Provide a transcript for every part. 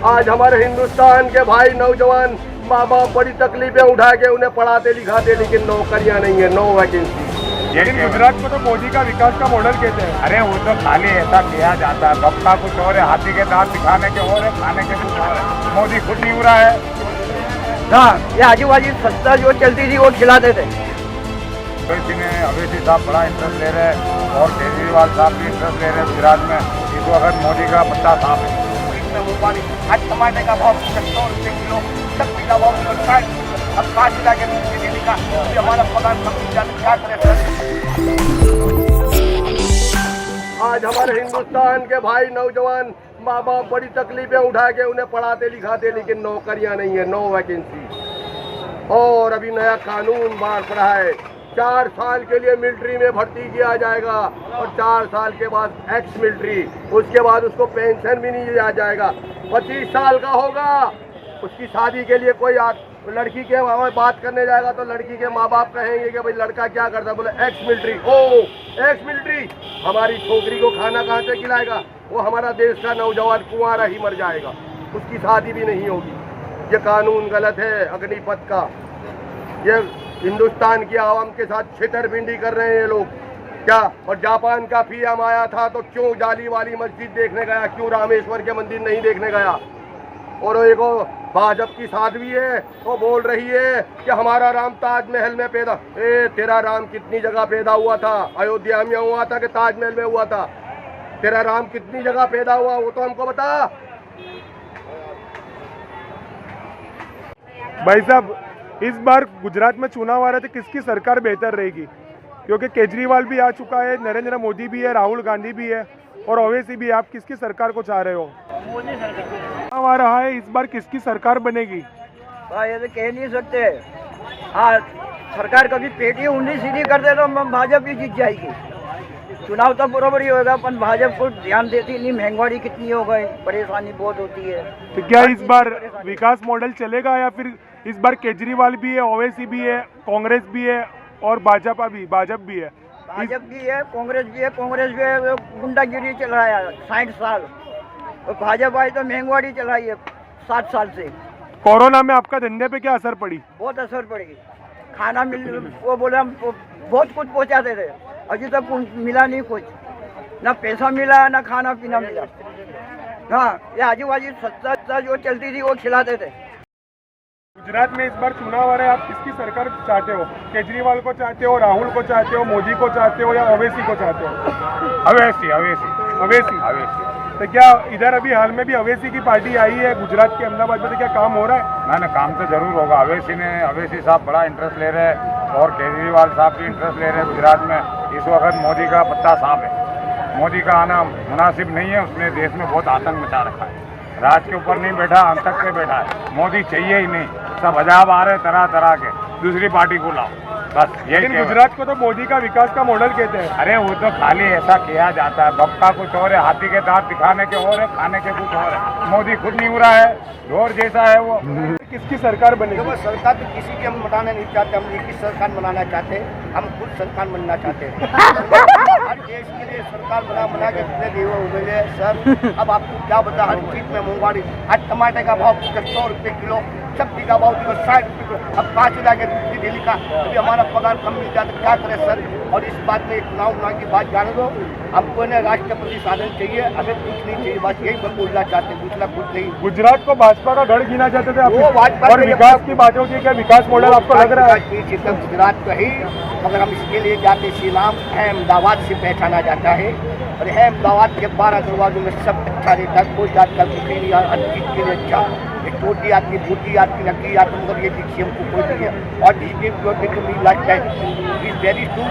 आज हमारे हिंदुस्तान के भाई नौजवान माँ बाप बड़ी तकलीफें उठा के उन्हें पढ़ाते लिखाते, लेकिन नौकरियां नहीं है, नो वैकेंसी। लेकिन गुजरात को तो मोदी का विकास का मॉडल कहते हैं। अरे वो तो खाली ऐसा किया जाता है, बक्का कुछ और है, हाथी के दांत दिखाने के और है, खाने के कुछ और है। मोदी खुद नहीं उड़ा है। हाँ, ये आजू बाजू सस्ता जो चलती थी वो खिलाते थे। अवेशी ने अवेशी साहब बड़ा इंटरेस्ट ले रहे हैं और केजरीवाल साहब भी इंटरेस्ट ले रहे हैं गुजरात में। इस वक्त मोदी का पत्ता साफ है। आज टमाटर का भाव 100 रुपये किलो, सब्जी का भाव 60। अब 5 लाख के देने का हमारा पगार कम मिल जाता, क्या करें सर। आज हमारे हिंदुस्तान के भाई नौजवान माँ बाप बड़ी तकलीफें उठा के उन्हें पढ़ाते लिखाते, लेकिन नौकरियां नहीं है, नो वैकेंसी। और अभी नया कानून बांट रहा है, 4 साल के लिए मिलिट्री में भर्ती किया जाएगा और 4 साल के बाद एक्स मिलिट्री, उसके बाद उसको पेंशन भी नहीं दिया जाएगा। 25 साल का होगा, उसकी शादी के लिए कोई लड़की के बात करने जाएगा तो लड़की के माँ बाप कहेंगे कि भाई लड़का क्या करता है, बोले एक्स मिलिट्री। ओ एक्स मिलिट्री, हमारी छोकरी को खाना कहाँ से खिलाएगा? वो हमारा देश का नौजवान कुंवारा ही मर जाएगा, उसकी शादी भी नहीं होगी। ये कानून गलत है अग्निपथ का। ये हिंदुस्तान की आवाम के साथ छितरपिंडी कर रहे हैं ये लोग क्या। और जापान का पीएम आया था तो क्यों जाली वाली मस्जिद देखने गया, क्यों रामेश्वर के मंदिर नहीं देखने गया? और एक भाजपा की साध्वी है, वो बोल रही है कि हमारा राम ताजमहल में पैदा। तेरा राम कितनी जगह पैदा हुआ था? अयोध्या में हुआ था कि ताजमहल में हुआ था? तेरा राम कितनी जगह पैदा हुआ वो तो हमको बता। भाई साहब, इस बार गुजरात में चुनाव आ रहे थे, किसकी सरकार बेहतर रहेगी? क्योंकि केजरीवाल भी आ चुका है, नरेंद्र मोदी भी है, राहुल गांधी भी है और ओवैसी भी है। आप किसकी सरकार को चाह रहे हो? मोदी सरकार आ रहा है, इस बार किसकी सरकार बनेगी? ये तो कह नहीं सकते। हाँ, सरकार कभी पेटी ऊंधी सीधी कर दे तो भाजपा भी जीत जाएगी। चुनाव तो बराबर ही होगा, पर भाजपा को ध्यान देती नहीं। महंगाई कितनी हो गई, परेशानी बहुत होती है। तो क्या इस बार विकास मॉडल चलेगा या फिर इस बार केजरीवाल भी है, ओवैसी भी है, कांग्रेस भी है और भाजपा भी है? भाजपा भी है, कांग्रेस भी है। कांग्रेस भी गुंडागिरी चलाया 60 साल, और भाजपा आई तो महंगाई चलाई है 7 साल से। कोरोना में आपका धंधे पे क्या असर पड़ी? बहुत असर पड़ेगी। खाना वो बोले हम बहुत कुछ पहुंचाते थे, अभी तक मिला नहीं कुछ, ना पैसा मिला ना खाना पीना मिला। हाँ, ये आजू बाजू सस्ता जो चलती थी वो खिलाते थे। गुजरात में इस बार चुनाव आ रहे हैं, आप किसकी सरकार चाहते हो? केजरीवाल को चाहते हो, राहुल को चाहते हो, मोदी को चाहते हो या ओवैसी को चाहते हो? अवेशी अवेशी ओवैसी। अवेशी। तो क्या इधर अभी हाल में भी ओवैसी की पार्टी आई है गुजरात के अहमदाबाद में, तो क्या काम हो रहा है? ना काम तो जरूर होगा। अवेशी साहब बड़ा इंटरेस्ट ले रहे हैं और केजरीवाल साहब भी इंटरेस्ट ले रहे हैं गुजरात में। इस वक्त मोदी का पत्ता साफ है। मोदी का आना मुनासिब नहीं है, उसने देश में बहुत आतंक मचा रखा है। राज के ऊपर नहीं बैठा, अंतक पे बैठा है। मोदी चाहिए ही नहीं, सब अजाब आ रहे तरह तरह के, दूसरी पार्टी को लाओ, बस यही। लेकिन गुजरात को तो मोदी का विकास का मॉडल कहते हैं। अरे वो तो खाली ऐसा किया जाता है, बक्का कुछ और है, हाथी के दांत दिखाने के और है, खाने के कुछ और है। मोदी खुद नहीं उड़ा है, ढोर जैसा है वो। किसकी सरकार बनेगी? देखो, सरकार तो किसी की हम बनाना नहीं चाहते, हम एक ही सरकार बनाना चाहते हैं। हम खुद सरकार बनना चाहते हैं। हर देश के लिए सरकार बना के कितने दिए हुए हैं सर। अब आपको क्या बता, हर चीज में महंगाई। आज टमाटर का भाव 100 रुपये किलो, सब्जी का भाव 60 रुपये किलो, अब 5 लाख के डेली का। अभी हमारा पगार कम मिल जाता, क्या करें सर। और इस बात में चुनाव की बात जाने दो, हमको ना राष्ट्रपति साधन चाहिए, हमें कुछ नहीं चाहिए, बस यही मैं बोलना चाहते हैं, दूसरा कुछ नहीं। गुजरात को भाजपा का गढ़ गिना चाहते थे वो भाजपा और विकास की बात होती है, क्या विकास मॉडल आपको लग रहा है? गुजरात का ही, मगर हम इसके लिए जाते श्री नाम अहमदाबाद से पहचाना जाता है। और अहमदाबाद के 12 दरवाजों में सब अच्छा रहता है, कोई जात का कुछ हर चीज के लिए अच्छा। एक टोटी आती, बूटी आती, नकली आती, मगर ये चीज हमको कोई नहीं है। और वेरी टू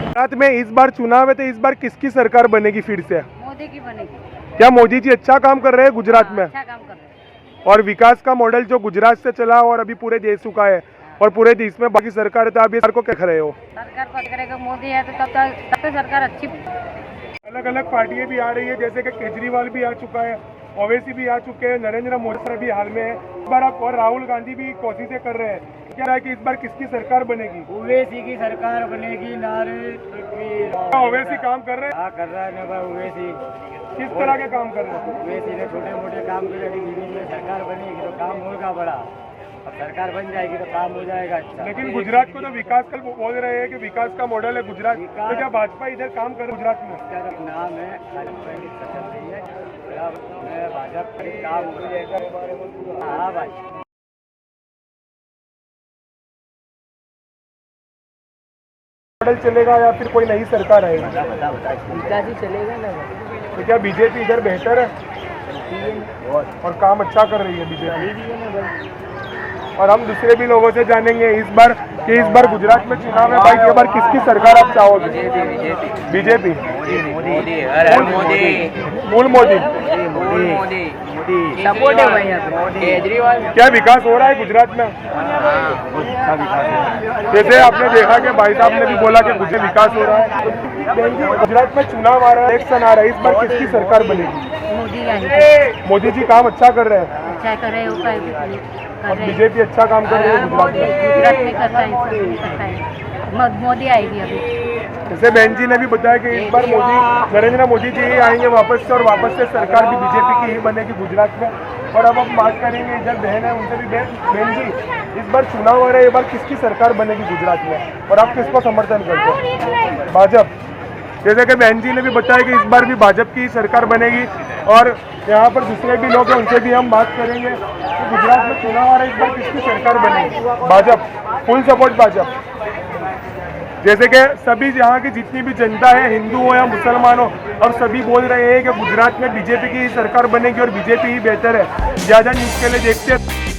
गुजरात में इस बार चुनाव है, तो इस बार किसकी सरकार बनेगी फिर से? मोदी की बनेगी। क्या मोदी जी अच्छा काम कर रहे हैं गुजरात में? अच्छा काम कर रहे हैं। और विकास का मॉडल जो गुजरात से चला और अभी पूरे देश चुका है और पूरे देश में बाकी सरकार है, तो आप इस सरकार को क्या रहे हो? सरकार को करेगा मोदी है तो तब तो सरकार अच्छी। अलग अलग पार्टियां भी आ रही है, जैसे कि केजरीवाल भी आ चुका है, ओवैसी भी आ चुके हैं, नरेंद्र मोदी सर भी हाल में है। इस बार आप और राहुल गांधी भी कोशिशें कर रहे हैं, क्या है कि इस बार किसकी सरकार बनेगी? ओवैसी की सरकार बनेगी। नारे ओवैसी काम कर रहे हैं? हाँ कर रहा है ना भाई ओवैसी। किस तरह के काम कर रहे हैं? ओवैसी ने छोटे मोटे काम करे, बीच में सरकार बनेगी तो काम होगा बड़ा, अब सरकार बन जाएगी तो काम हो जाएगा अच्छा। लेकिन गुजरात को तो विकास का बोल रहे हैं कि विकास का मॉडल है गुजरात, तो क्या भाजपा इधर काम कर गुजरात में? इसका तो नाम है खाली चल रही है, अब भाजपा का काम हो जाएगा। हाँ भाई मॉडल चलेगा या फिर कोई नई सरकार आएगी? विकास ही चलेगा ना। तो क्या बीजेपी इधर बेहतर है और काम अच्छा कर रही है बीजेपी? और हम दूसरे भी लोगों से जानेंगे इस बार गुजरात में चुनाव है भाई, ये बार किसकी सरकार आप चाहोगे? बीजेपी। मोदी हर मोदी, मूल मोदी। मोदी सपोर्ट है भाई यहाँ पे। केजरीवाल क्या विकास हो रहा है गुजरात में? जैसे आपने देखा कि भाई साहब ने भी बोला कि मुझे विकास हो रहा है। गुजरात में चुनाव आ रहा है, इलेक्शन आ रहा है, इस बार किसकी सरकार बनेगी? मोदी आएंगे, मोदी जी काम अच्छा कर रहे हैं अच्छा कर रहे हो और बीजेपी अच्छा काम कर रही है गुजरात में। गुजरात में करता है, सब में करता है। मोदी आएगी अभी। जैसे बहन जी ने भी बताया कि इस बार नरेंद्र मोदी जी ही आएंगे वापस से, और वापस से सरकार भी बीजेपी की ही बनेगी गुजरात में। और अब हम बात करेंगे, इधर बहन है उनसे भी। बहन जी, इस बार चुनाव आ रहा है, इस बार किसकी सरकार बनेगी गुजरात में और आप किसको समर्थन करते हैं? भाजपा। जैसे कि बहन जी ने भी बताया कि इस बार भी भाजपा की सरकार बनेगी, और यहाँ पर दूसरे भी लोग हैं उनसे भी हम बात करेंगे कि गुजरात में चुनाव आ रहा है, इस बार किसकी सरकार बनेगी? Bhajpa, full support Bhajpa. जैसे कि सभी यहाँ की जितनी भी जनता है, हिंदू हो या मुसलमान हो, अब सभी बोल रहे हैं कि गुजरात में बीजेपी की सरकार बनेगी और बीजेपी ही बेहतर है। ज़्यादा न्यूज़ के लिए देखते हैं।